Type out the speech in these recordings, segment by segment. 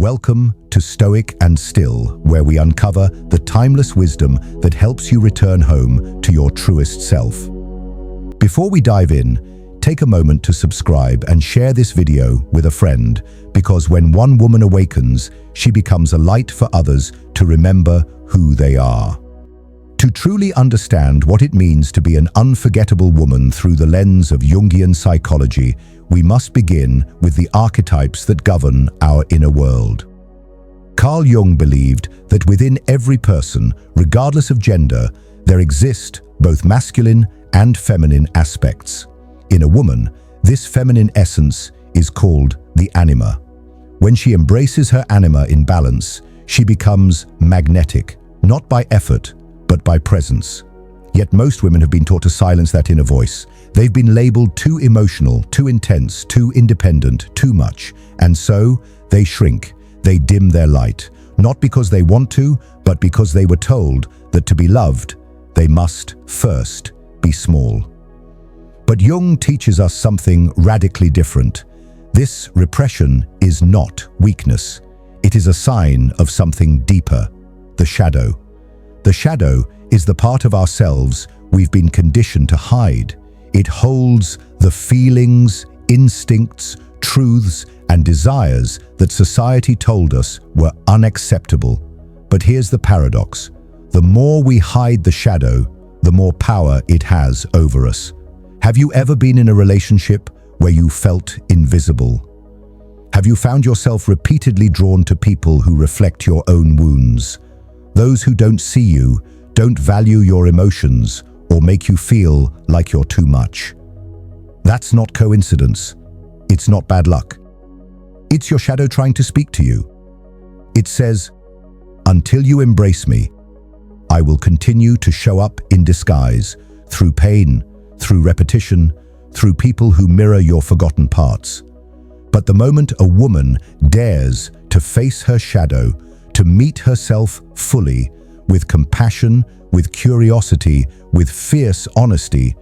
Welcome to Stoic and Still, where we uncover the timeless wisdom that helps you return home to your truest self. Before we dive in, take a moment to subscribe and share this video with a friend, because when one woman awakens, she becomes a light for others to remember who they are. To truly understand what it means to be an unforgettable woman through the lens of Jungian psychology, we must begin with the archetypes that govern our inner world. Carl Jung believed that within every person, regardless of gender, there exist both masculine and feminine aspects. In a woman, this feminine essence is called the anima. When she embraces her anima in balance, she becomes magnetic, not by effort, but by presence. Yet most women have been taught to silence that inner voice. They've been labeled too emotional, too intense, too independent, too much. And so, they shrink, they dim their light. Not because they want to, but because they were told that to be loved, they must first be small. But Jung teaches us something radically different. This repression is not weakness. It is a sign of something deeper, the shadow. The shadow is the part of ourselves we've been conditioned to hide. It holds the feelings, instincts, truths, and desires that society told us were unacceptable. But here's the paradox. The more we hide the shadow, the more power it has over us. Have you ever been in a relationship where you felt invisible? Have you found yourself repeatedly drawn to people who reflect your own wounds? Those who don't see you, don't value your emotions, or make you feel like you're too much. That's not coincidence. It's not bad luck. It's your shadow trying to speak to you. It says, until you embrace me, I will continue to show up in disguise, through pain, through repetition, through people who mirror your forgotten parts. But the moment a woman dares to face her shadow, to meet herself fully, with compassion, with curiosity, with fierce honesty,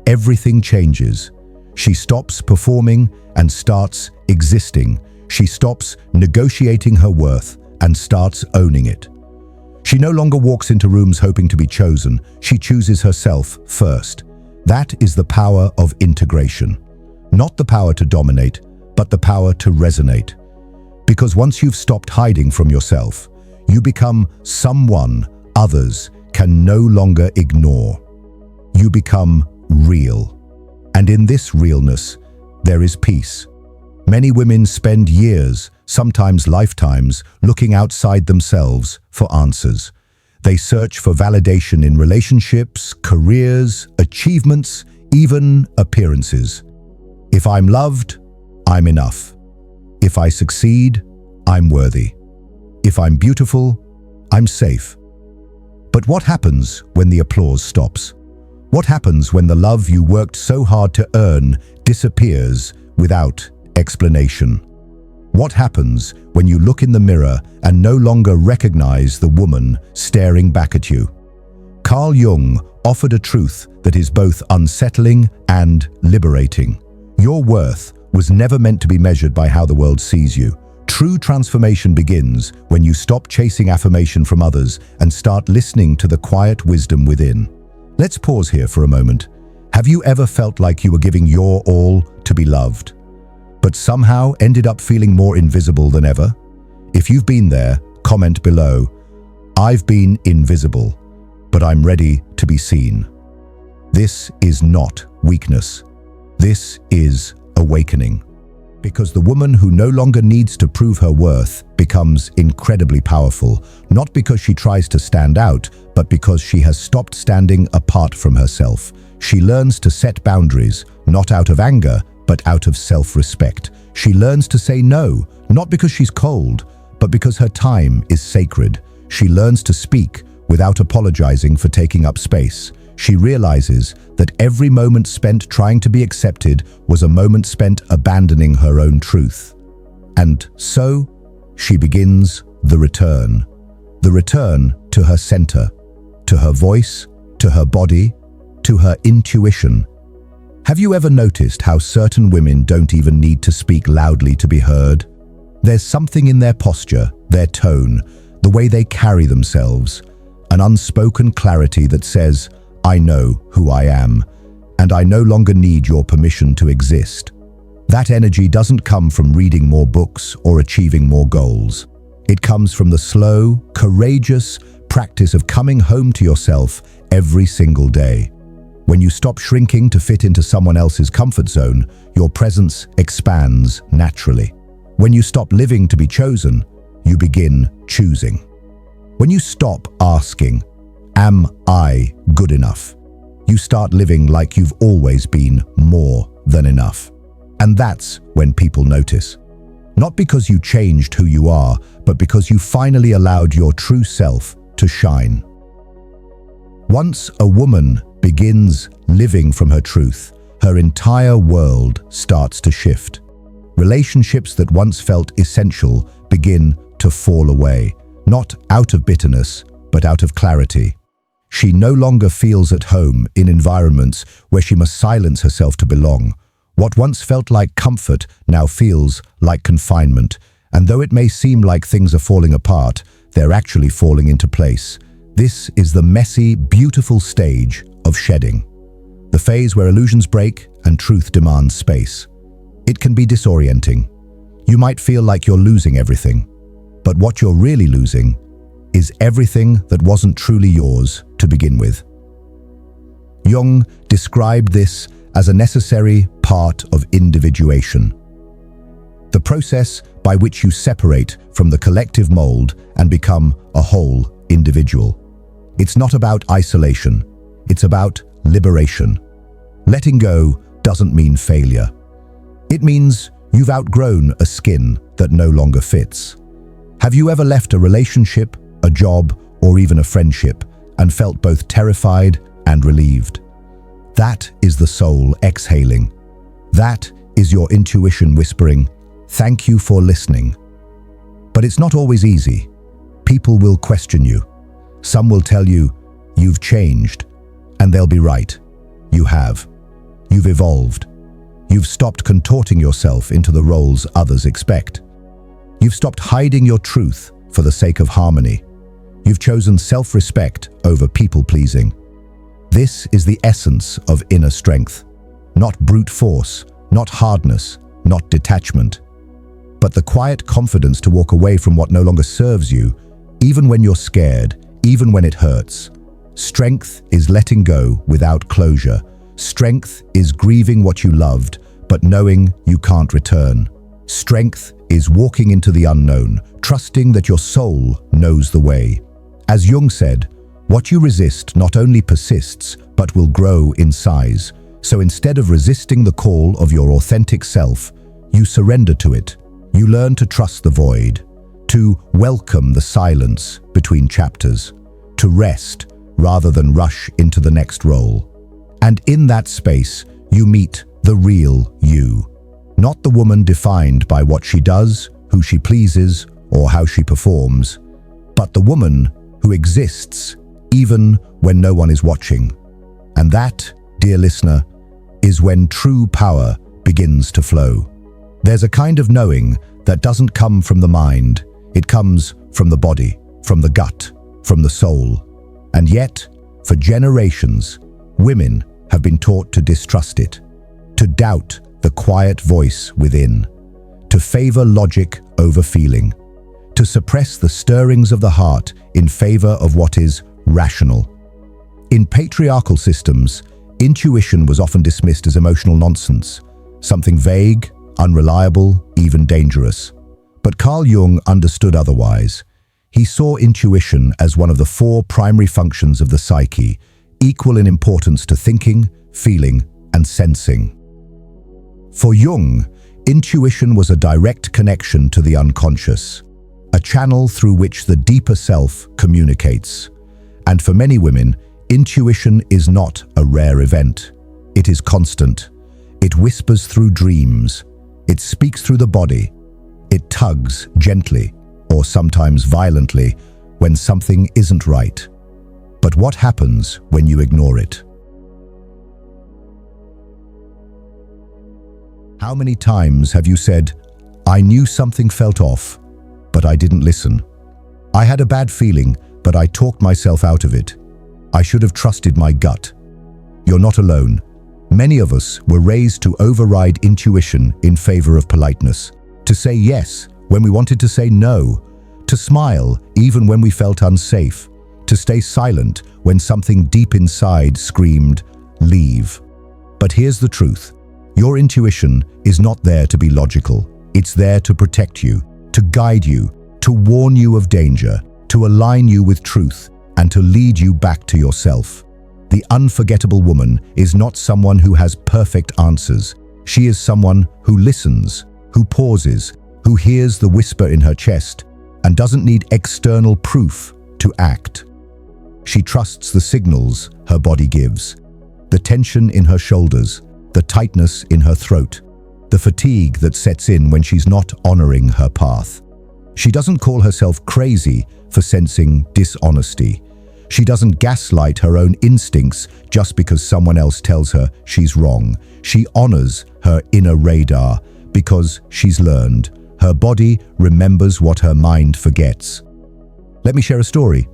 everything changes. She stops performing and starts existing. She stops negotiating her worth and starts owning it. She no longer walks into rooms hoping to be chosen. She chooses herself first. That is the power of integration. Not the power to dominate, but the power to resonate. Because once you've stopped hiding from yourself, you become someone others can no longer ignore. You become real. And in this realness, there is peace. Many women spend years, sometimes lifetimes, looking outside themselves for answers. They search for validation in relationships, careers, achievements, even appearances. If I'm loved, I'm enough. If I succeed, I'm worthy. If I'm beautiful, I'm safe. But what happens when the applause stops? What happens when the love you worked so hard to earn disappears without explanation? What happens when you look in the mirror and no longer recognize the woman staring back at you? Carl Jung offered a truth that is both unsettling and liberating. Your worth was never meant to be measured by how the world sees you. True transformation begins when you stop chasing affirmation from others and start listening to the quiet wisdom within. Let's pause here for a moment. Have you ever felt like you were giving your all to be loved, but somehow ended up feeling more invisible than ever? If you've been there, comment below. I've been invisible, but I'm ready to be seen. This is not weakness. This is awakening. Because the woman who no longer needs to prove her worth becomes incredibly powerful, not because she tries to stand out, but because she has stopped standing apart from herself. She learns to set boundaries, not out of anger, but out of self-respect. She learns to say no, not because she's cold, but because her time is sacred. She learns to speak without apologizing for taking up space. She realizes that every moment spent trying to be accepted was a moment spent abandoning her own truth. And so, she begins the return to her center, to her voice, to her body, to her intuition. Have you ever noticed how certain women don't even need to speak loudly to be heard? There's something in their posture, their tone, the way they carry themselves, an unspoken clarity that says, I know who I am, and I no longer need your permission to exist. That energy doesn't come from reading more books or achieving more goals. It comes from the slow, courageous practice of coming home to yourself every single day. When you stop shrinking to fit into someone else's comfort zone, your presence expands naturally. When you stop living to be chosen, you begin choosing. When you stop asking, am I good enough? You start living like you've always been more than enough. And that's when people notice. Not because you changed who you are, but because you finally allowed your true self to shine. Once a woman begins living from her truth, her entire world starts to shift. Relationships that once felt essential begin to fall away, not out of bitterness, but out of clarity. She no longer feels at home in environments where she must silence herself to belong. What once felt like comfort now feels like confinement, and though it may seem like things are falling apart, they're actually falling into place. This is the messy, beautiful stage of shedding, the phase where illusions break and truth demands space. It can be disorienting. You might feel like you're losing everything, but what you're really losing is everything that wasn't truly yours to begin with. Jung described this as a necessary part of individuation, the process by which you separate from the collective mold and become a whole individual. It's not about isolation, it's about liberation. Letting go doesn't mean failure. It means you've outgrown a skin that no longer fits. Have you ever left a relationship, a job, or even a friendship and felt both terrified and relieved? That is the soul exhaling. That is your intuition whispering, "Thank you for listening." But it's not always easy. People will question you. Some will tell you, "You've changed," and they'll be right. You have. You've evolved. You've stopped contorting yourself into the roles others expect. You've stopped hiding your truth for the sake of harmony. You've chosen self-respect over people-pleasing. This is the essence of inner strength. Not brute force, not hardness, not detachment, but the quiet confidence to walk away from what no longer serves you, even when you're scared, even when it hurts. Strength is letting go without closure. Strength is grieving what you loved, but knowing you can't return. Strength is walking into the unknown, trusting that your soul knows the way. As Jung said, what you resist not only persists, but will grow in size. So instead of resisting the call of your authentic self, you surrender to it. You learn to trust the void, to welcome the silence between chapters, to rest rather than rush into the next role. And in that space, you meet the real you. Not the woman defined by what she does, who she pleases, or how she performs, but the woman who exists even when no one is watching. And that, dear listener, is when true power begins to flow. There's a kind of knowing that doesn't come from the mind. It comes from the body, from the gut, from the soul. And yet, for generations, women have been taught to distrust it, to doubt the quiet voice within, to favor logic over feeling, to suppress the stirrings of the heart in favor of what is rational. In patriarchal systems, intuition was often dismissed as emotional nonsense, something vague, unreliable, even dangerous. But Carl Jung understood otherwise. He saw intuition as one of the four primary functions of the psyche, equal in importance to thinking, feeling, and sensing. For Jung, intuition was a direct connection to the unconscious, a channel through which the deeper self communicates. And for many women, intuition is not a rare event. It is constant. It whispers through dreams. It speaks through the body. It tugs gently, or sometimes violently, when something isn't right. But what happens when you ignore it? How many times have you said, I knew something felt off, but I didn't listen. I had a bad feeling, but I talked myself out of it. I should have trusted my gut. You're not alone. Many of us were raised to override intuition in favor of politeness, to say yes when we wanted to say no, to smile even when we felt unsafe, to stay silent when something deep inside screamed, leave. But here's the truth. Your intuition is not there to be logical. It's there to protect you, to guide you, to warn you of danger, to align you with truth, and to lead you back to yourself. The unforgettable woman is not someone who has perfect answers. She is someone who listens, who pauses, who hears the whisper in her chest, and doesn't need external proof to act. She trusts the signals her body gives, the tension in her shoulders, the tightness in her throat, the fatigue that sets in when she's not honoring her path. She doesn't call herself crazy for sensing dishonesty. She doesn't gaslight her own instincts just because someone else tells her she's wrong. She honors her inner radar because she's learned. Her body remembers what her mind forgets. Let me share a story.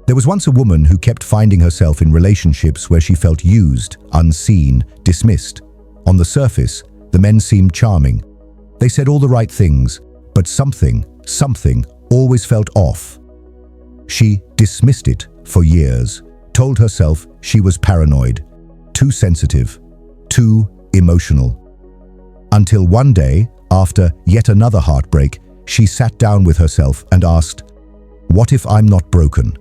There was once a woman who kept finding herself in relationships where she felt used, unseen, dismissed. On the surface, the men seemed charming. They said all the right things, but something always felt off. She dismissed it for years, told herself she was paranoid, too sensitive, too emotional. Until one day, after yet another heartbreak, she sat down with herself and asked, what if I'm not broken?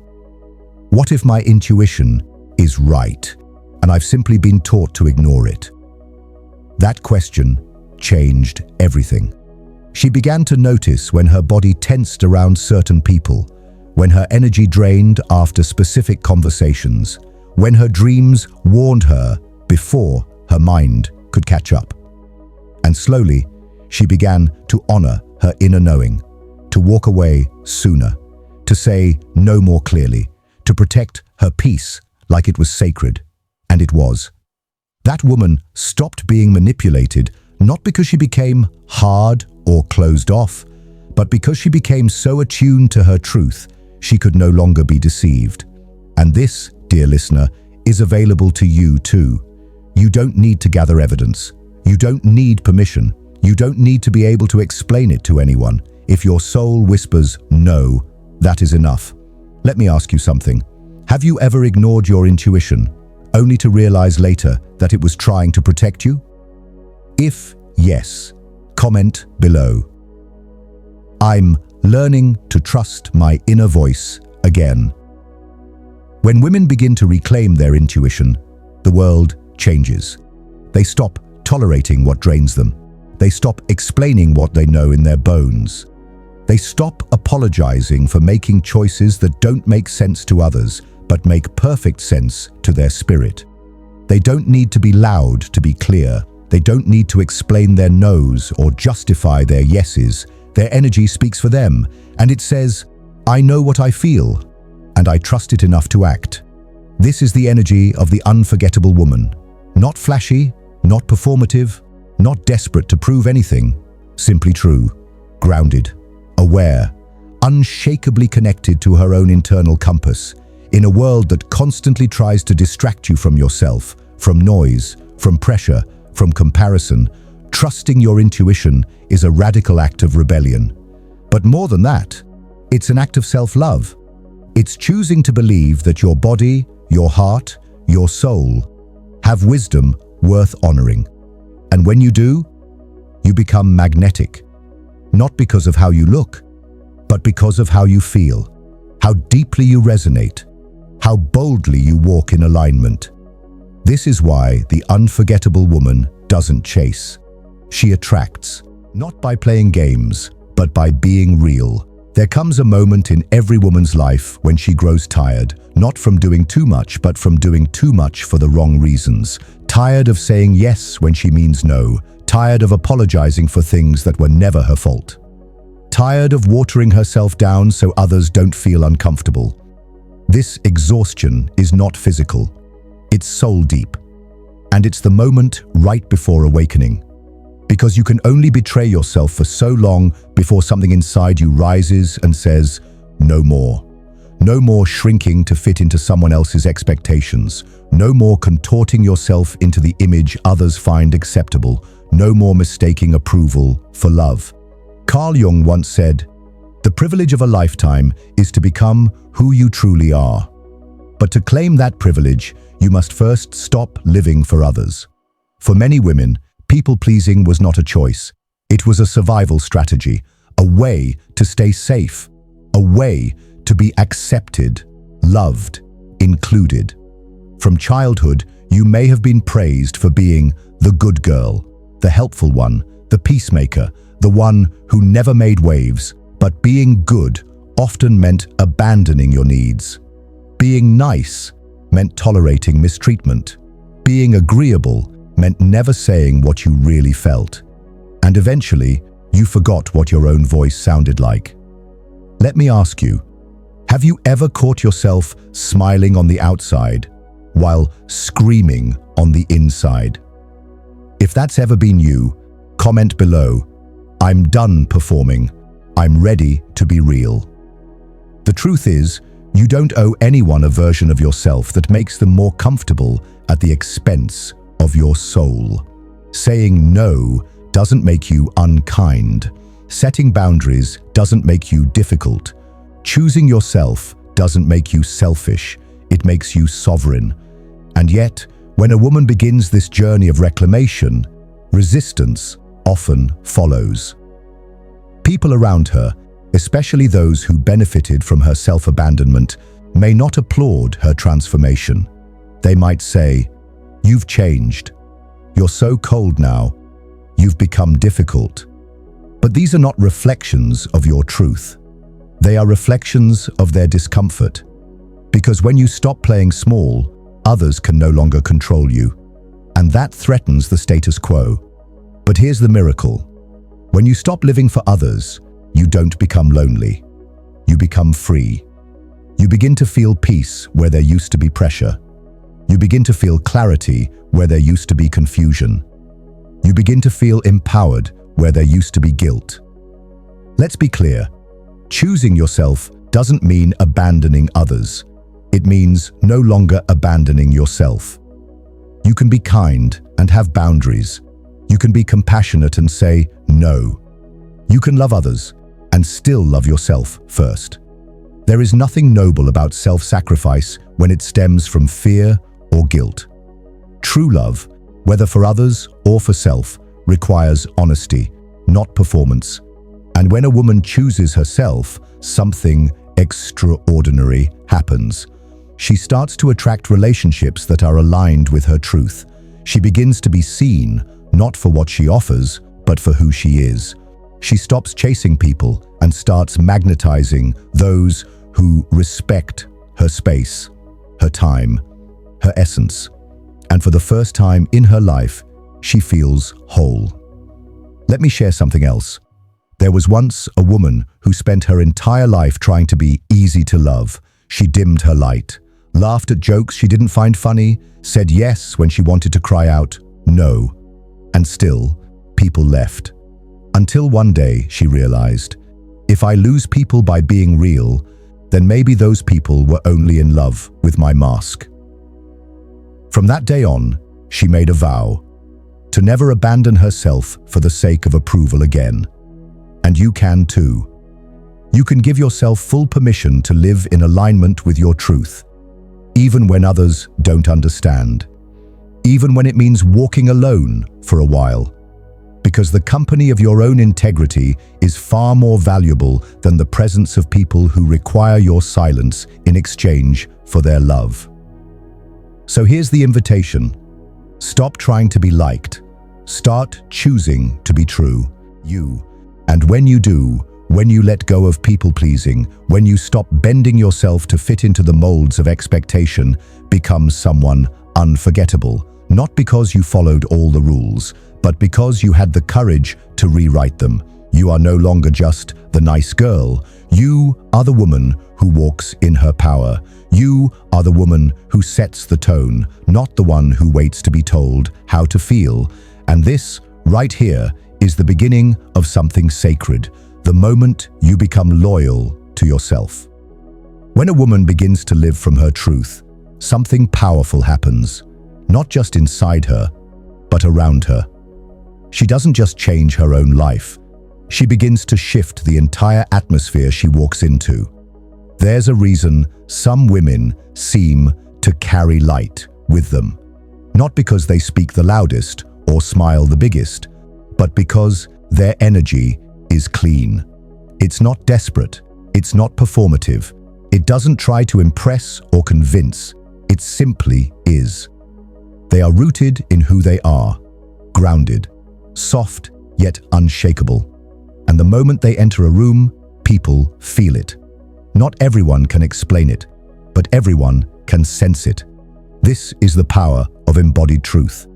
What if my intuition is right, and I've simply been taught to ignore it? That question changed everything. She began to notice when her body tensed around certain people, when her energy drained after specific conversations, when her dreams warned her before her mind could catch up. And slowly, she began to honor her inner knowing, to walk away sooner, to say no more clearly, to protect her peace like it was sacred. And it was. That woman stopped being manipulated, not because she became hard or closed off, but because she became so attuned to her truth, she could no longer be deceived. And this, dear listener, is available to you too. You don't need to gather evidence. You don't need permission. You don't need to be able to explain it to anyone. If your soul whispers no, that is enough. Let me ask you something. Have you ever ignored your intuition, only to realize later that it was trying to protect you? If yes, comment below. I'm learning to trust my inner voice again. When women begin to reclaim their intuition, the world changes. They stop tolerating what drains them. They stop explaining what they know in their bones. They stop apologizing for making choices that don't make sense to others, but make perfect sense to their spirit. They don't need to be loud to be clear. They don't need to explain their no's or justify their yeses. Their energy speaks for them, and it says, I know what I feel, and I trust it enough to act. This is the energy of the unforgettable woman. Not flashy, not performative, not desperate to prove anything. Simply true, grounded, aware, unshakably connected to her own internal compass, in a world that constantly tries to distract you from yourself, from noise, from pressure, from comparison. Trusting your intuition is a radical act of rebellion. But more than that, it's an act of self-love. It's choosing to believe that your body, your heart, your soul have wisdom worth honoring. And when you do, you become magnetic, not because of how you look, but because of how you feel, how deeply you resonate, how boldly you walk in alignment. This is why the unforgettable woman doesn't chase. She attracts, not by playing games, but by being real. There comes a moment in every woman's life when she grows tired, not from doing too much, but from doing too much for the wrong reasons. Tired of saying yes when she means no. Tired of apologizing for things that were never her fault. Tired of watering herself down so others don't feel uncomfortable. This exhaustion is not physical. It's soul deep. And it's the moment right before awakening. Because you can only betray yourself for so long before something inside you rises and says, no more. No more shrinking to fit into someone else's expectations. No more contorting yourself into the image others find acceptable. No more mistaking approval for love. Carl Jung once said, "The privilege of a lifetime is to become who you truly are. But to claim that privilege, you must first stop living for others." For many women, people-pleasing was not a choice. It was a survival strategy, a way to stay safe, a way to be accepted, loved, included. From childhood, you may have been praised for being the good girl, the helpful one, the peacemaker, the one who never made waves. But being good often meant abandoning your needs. Being nice meant tolerating mistreatment. Being agreeable meant never saying what you really felt. And eventually, you forgot what your own voice sounded like. Let me ask you, have you ever caught yourself smiling on the outside while screaming on the inside? If that's ever been you, comment below, "I'm done performing. I'm ready to be real." The truth is, you don't owe anyone a version of yourself that makes them more comfortable at the expense of your soul. Saying no doesn't make you unkind. Setting boundaries doesn't make you difficult. Choosing yourself doesn't make you selfish. It makes you sovereign. And yet, when a woman begins this journey of reclamation, resistance often follows. People around her, especially those who benefited from her self-abandonment, may not applaud her transformation. They might say, "You've changed. You're so cold now. You've become difficult." But these are not reflections of your truth. They are reflections of their discomfort. Because when you stop playing small, others can no longer control you. And that threatens the status quo. But here's the miracle. When you stop living for others, you don't become lonely. You become free. You begin to feel peace where there used to be pressure. You begin to feel clarity where there used to be confusion. You begin to feel empowered where there used to be guilt. Let's be clear. Choosing yourself doesn't mean abandoning others. It means no longer abandoning yourself. You can be kind and have boundaries. You can be compassionate and say no. You can love others and still love yourself first. There is nothing noble about self-sacrifice when it stems from fear or guilt. True love, whether for others or for self, requires honesty, not performance. And when a woman chooses herself, something extraordinary happens. She starts to attract relationships that are aligned with her truth. She begins to be seen, not for what she offers, but for who she is. She stops chasing people and starts magnetizing those who respect her space, her time, her essence. And for the first time in her life, she feels whole. Let me share something else. There was once a woman who spent her entire life trying to be easy to love. She dimmed her light, laughed at jokes she didn't find funny, said yes when she wanted to cry out no. And still, people left. Until one day she realized, if I lose people by being real, then maybe those people were only in love with my mask. From that day on, she made a vow to never abandon herself for the sake of approval again. And you can too. You can give yourself full permission to live in alignment with your truth, even when others don't understand, even when it means walking alone for a while. Because the company of your own integrity is far more valuable than the presence of people who require your silence in exchange for their love. So here's the invitation. Stop trying to be liked. Start choosing to be true, you. And when you do, when you let go of people-pleasing, when you stop bending yourself to fit into the molds of expectation, become someone unforgettable. Not because you followed all the rules, but because you had the courage to rewrite them. You are no longer just the nice girl. You are the woman who walks in her power. You are the woman who sets the tone, not the one who waits to be told how to feel. And this, right here, is the beginning of something sacred, the moment you become loyal to yourself. When a woman begins to live from her truth, something powerful happens, not just inside her, but around her. She doesn't just change her own life, she begins to shift the entire atmosphere she walks into. There's a reason some women seem to carry light with them, not because they speak the loudest or smile the biggest, but because their energy is clean. It's not desperate, it's not performative, it doesn't try to impress or convince, it simply is. They are rooted in who they are, grounded, soft yet unshakable. And the moment they enter a room, people feel it. Not everyone can explain it, but everyone can sense it. This is the power of embodied truth.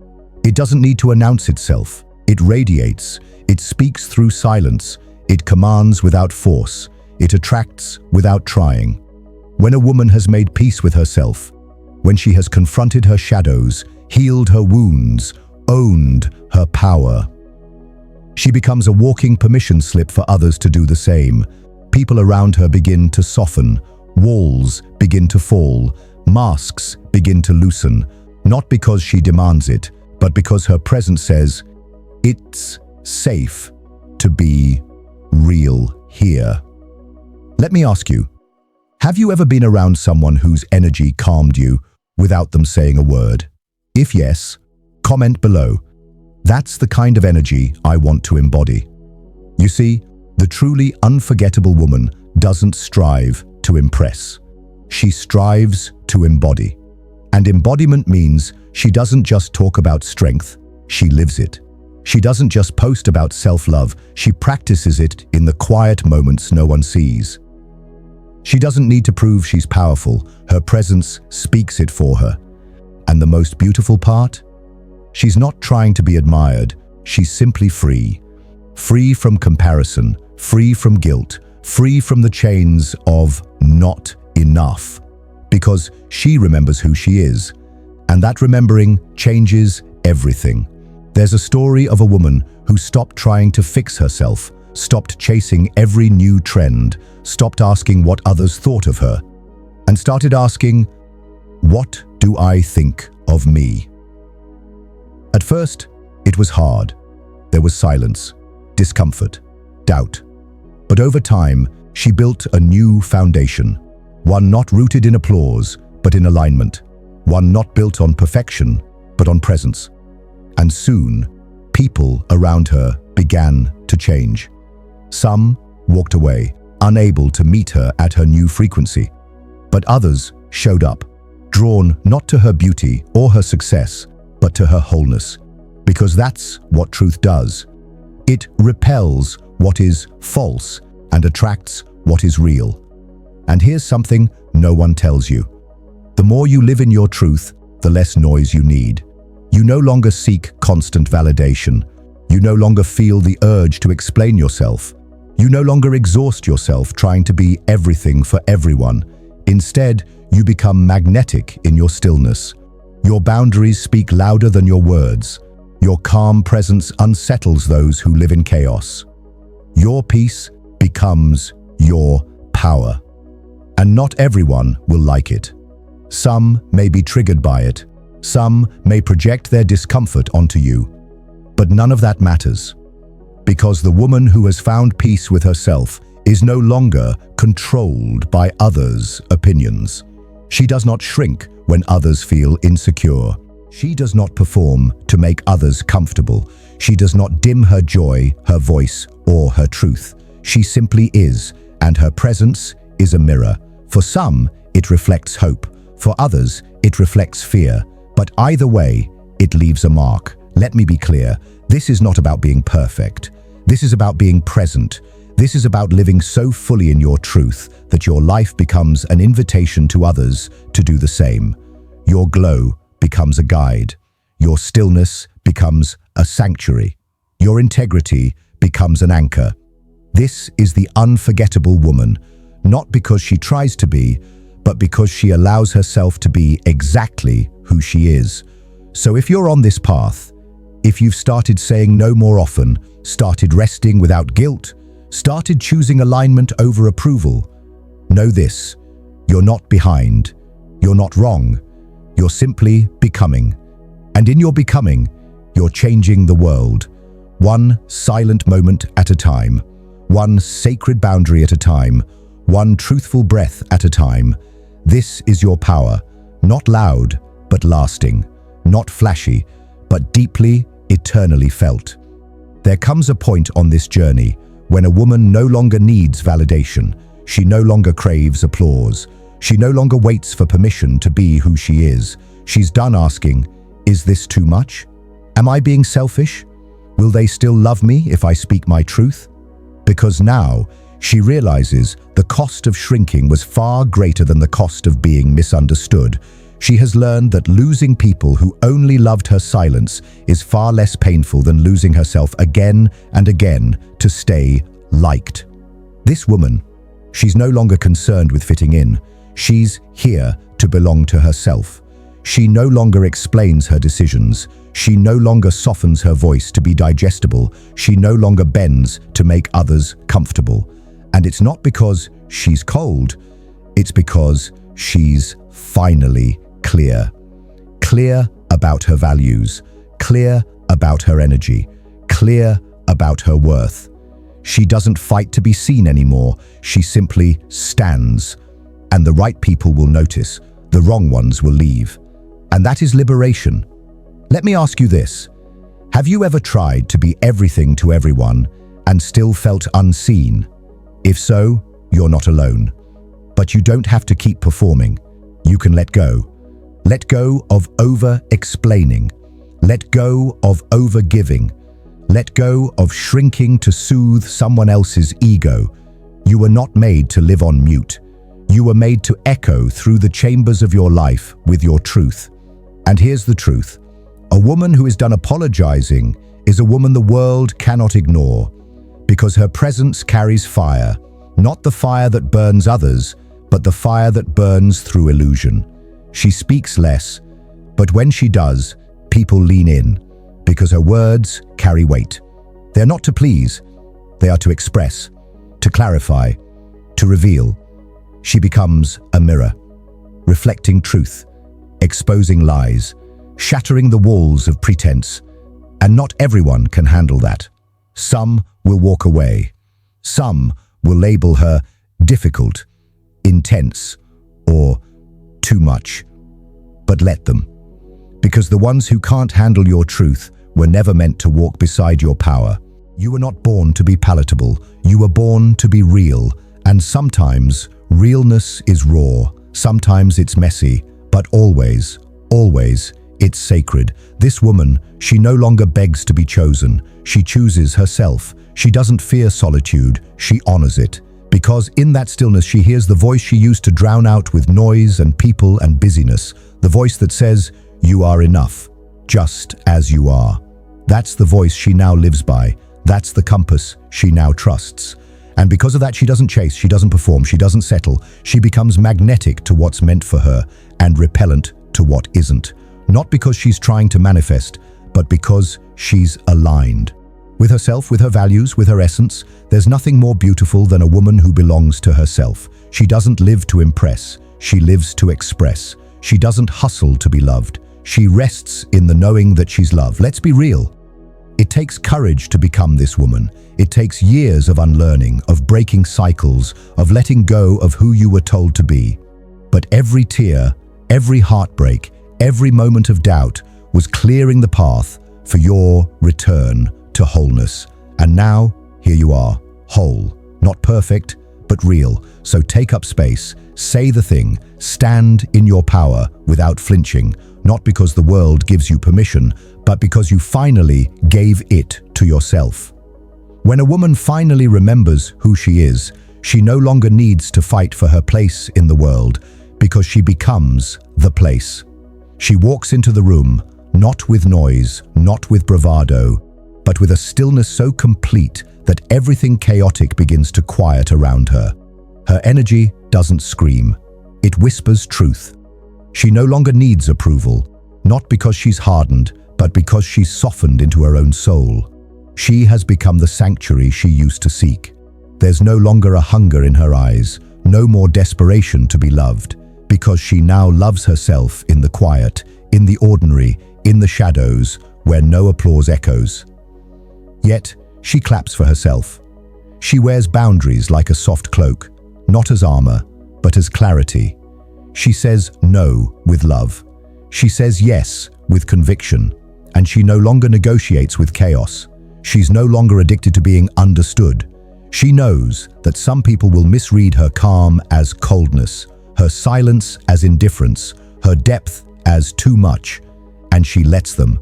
It doesn't need to announce itself. It radiates, it speaks through silence, it commands without force, it attracts without trying. When a woman has made peace with herself, when she has confronted her shadows, healed her wounds, owned her power, she becomes a walking permission slip for others to do the same. People around her begin to soften, walls begin to fall, masks begin to loosen, not because she demands it, but because her presence says, it's safe to be real here. Let me ask you, have you ever been around someone whose energy calmed you without them saying a word? If yes, comment below. That's the kind of energy I want to embody. You see, the truly unforgettable woman doesn't strive to impress. She strives to embody. And embodiment means she doesn't just talk about strength, she lives it. She doesn't just post about self-love, she practices it in the quiet moments no one sees. She doesn't need to prove she's powerful, her presence speaks it for her. And the most beautiful part? She's not trying to be admired, she's simply free. Free from comparison, free from guilt, free from the chains of not enough. Because she remembers who she is, and that remembering changes everything. There's a story of a woman who stopped trying to fix herself, stopped chasing every new trend, stopped asking what others thought of her, and started asking, what do I think of me? At first, it was hard. There was silence, discomfort, doubt. But over time, she built a new foundation, one not rooted in applause, but in alignment, one not built on perfection, but on presence. And soon, people around her began to change. Some walked away, unable to meet her at her new frequency. But others showed up, drawn not to her beauty or her success, but to her wholeness. Because that's what truth does. It repels what is false and attracts what is real. And here's something no one tells you. The more you live in your truth, the less noise you need. You no longer seek constant validation. You no longer feel the urge to explain yourself. You no longer exhaust yourself trying to be everything for everyone. Instead, you become magnetic in your stillness. Your boundaries speak louder than your words. Your calm presence unsettles those who live in chaos. Your peace becomes your power. And not everyone will like it. Some may be triggered by it. Some may project their discomfort onto you. But none of that matters. Because the woman who has found peace with herself is no longer controlled by others' opinions. She does not shrink when others feel insecure. She does not perform to make others comfortable. She does not dim her joy, her voice, or her truth. She simply is, and her presence is a mirror. For some, it reflects hope. For others, it reflects fear. But either way, it leaves a mark. Let me be clear, this is not about being perfect. This is about being present. This is about living so fully in your truth that your life becomes an invitation to others to do the same. Your glow becomes a guide. Your stillness becomes a sanctuary. Your integrity becomes an anchor. This is the unforgettable woman, not because she tries to be, but because she allows herself to be exactly who she is. So if you're on this path, if you've started saying no more often, started resting without guilt, started choosing alignment over approval. Know this: you're not behind, you're not wrong, you're simply becoming. And in your becoming, you're changing the world, one silent moment at a time, one sacred boundary at a time, one truthful breath at a time. This is your power, not loud, but lasting, not flashy, but deeply, eternally felt. There comes a point on this journey when a woman no longer needs validation. She no longer craves applause. She no longer waits for permission to be who she is. She's done asking, is this too much? Am I being selfish? Will they still love me if I speak my truth? Because now she realizes the cost of shrinking was far greater than the cost of being misunderstood. She has learned that losing people who only loved her silence is far less painful than losing herself again and again to stay liked. This woman, she's no longer concerned with fitting in. She's here to belong to herself. She no longer explains her decisions. She no longer softens her voice to be digestible. She no longer bends to make others comfortable. And it's not because she's cold, it's because she's finally clear. Clear about her values, clear about her energy, clear about her worth. She doesn't fight to be seen anymore. She simply stands. And the right people will notice, the wrong ones will leave. And that is liberation. Let me ask you this. Have you ever tried to be everything to everyone and still felt unseen? If so, you're not alone. But you don't have to keep performing. You can let go. Let go of over-explaining. Let go of over-giving. Let go of shrinking to soothe someone else's ego. You were not made to live on mute. You were made to echo through the chambers of your life with your truth. And here's the truth. A woman who is done apologizing is a woman the world cannot ignore, because her presence carries fire, not the fire that burns others, but the fire that burns through illusion. She speaks less, but when she does, people lean in, because her words carry weight. They're not to please, they are to express, to clarify, to reveal. She becomes a mirror, reflecting truth, exposing lies, shattering the walls of pretense. And not everyone can handle that. Some will walk away. Some will label her difficult, intense, or too much. But let them. Because the ones who can't handle your truth were never meant to walk beside your power. You were not born to be palatable. You were born to be real. And sometimes realness is raw. Sometimes it's messy. But always, always, it's sacred. This woman, she no longer begs to be chosen. She chooses herself. She doesn't fear solitude. She honors it. Because in that stillness she hears the voice she used to drown out with noise and people and busyness. The voice that says, you are enough, just as you are. That's the voice she now lives by. That's the compass she now trusts. And because of that, she doesn't chase, she doesn't perform, she doesn't settle. She becomes magnetic to what's meant for her and repellent to what isn't. Not because she's trying to manifest, but because she's aligned. With herself, with her values, with her essence. There's nothing more beautiful than a woman who belongs to herself. She doesn't live to impress, she lives to express. She doesn't hustle to be loved. She rests in the knowing that she's loved. Let's be real. It takes courage to become this woman. It takes years of unlearning, of breaking cycles, of letting go of who you were told to be. But every tear, every heartbreak, every moment of doubt was clearing the path for your return to wholeness. And now, here you are, whole, not perfect, but real. So take up space, say the thing, stand in your power without flinching, not because the world gives you permission, but because you finally gave it to yourself. When a woman finally remembers who she is, she no longer needs to fight for her place in the world, because she becomes the place. She walks into the room, not with noise, not with bravado, but with a stillness so complete that everything chaotic begins to quiet around her. Her energy doesn't scream, it whispers truth. She no longer needs approval, not because she's hardened, but because she's softened into her own soul. She has become the sanctuary she used to seek. There's no longer a hunger in her eyes, no more desperation to be loved, because she now loves herself in the quiet, in the ordinary, in the shadows, where no applause echoes. Yet, she claps for herself. She wears boundaries like a soft cloak, not as armor, but as clarity. She says no with love. She says yes with conviction. And she no longer negotiates with chaos. She's no longer addicted to being understood. She knows that some people will misread her calm as coldness, her silence as indifference, her depth as too much, and she lets them,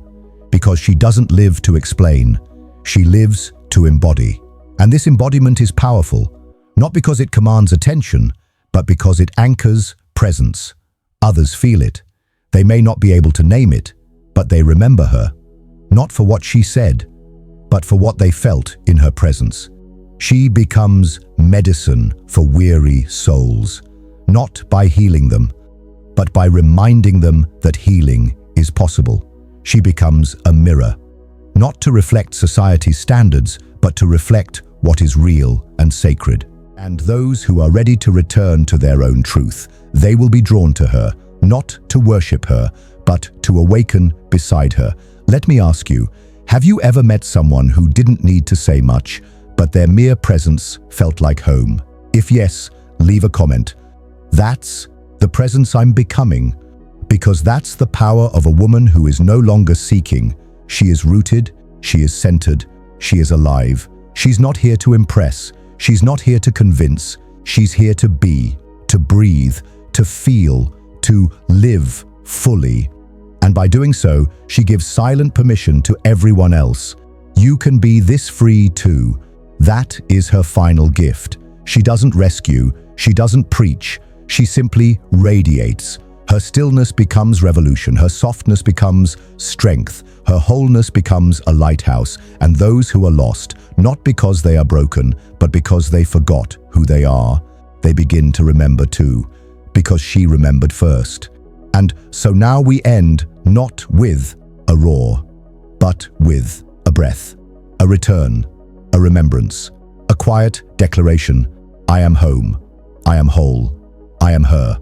because she doesn't live to explain. She lives to embody. And this embodiment is powerful, not because it commands attention, but because it anchors presence. Others feel it. They may not be able to name it, but they remember her, not for what she said, but for what they felt in her presence. She becomes medicine for weary souls, not by healing them, but by reminding them that healing is possible. She becomes a mirror, not to reflect society's standards, but to reflect what is real and sacred. And those who are ready to return to their own truth, they will be drawn to her, not to worship her, but to awaken beside her. Let me ask you, have you ever met someone who didn't need to say much, but their mere presence felt like home? If yes, leave a comment. That's the presence I'm becoming, because that's the power of a woman who is no longer seeking. She is rooted, she is centered, she is alive. She's not here to impress, she's not here to convince, she's here to be, to breathe, to feel, to live fully. And by doing so, she gives silent permission to everyone else. You can be this free too. That is her final gift. She doesn't rescue, she doesn't preach, she simply radiates. Her stillness becomes revolution, her softness becomes strength, her wholeness becomes a lighthouse, and those who are lost, not because they are broken, but because they forgot who they are, they begin to remember too, because she remembered first. And so now we end not with a roar, but with a breath, a return, a remembrance, a quiet declaration. I am home, I am whole, I am her.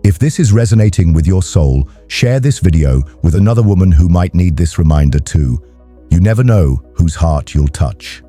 If this is resonating with your soul, share this video with another woman who might need this reminder too. You never know whose heart you'll touch.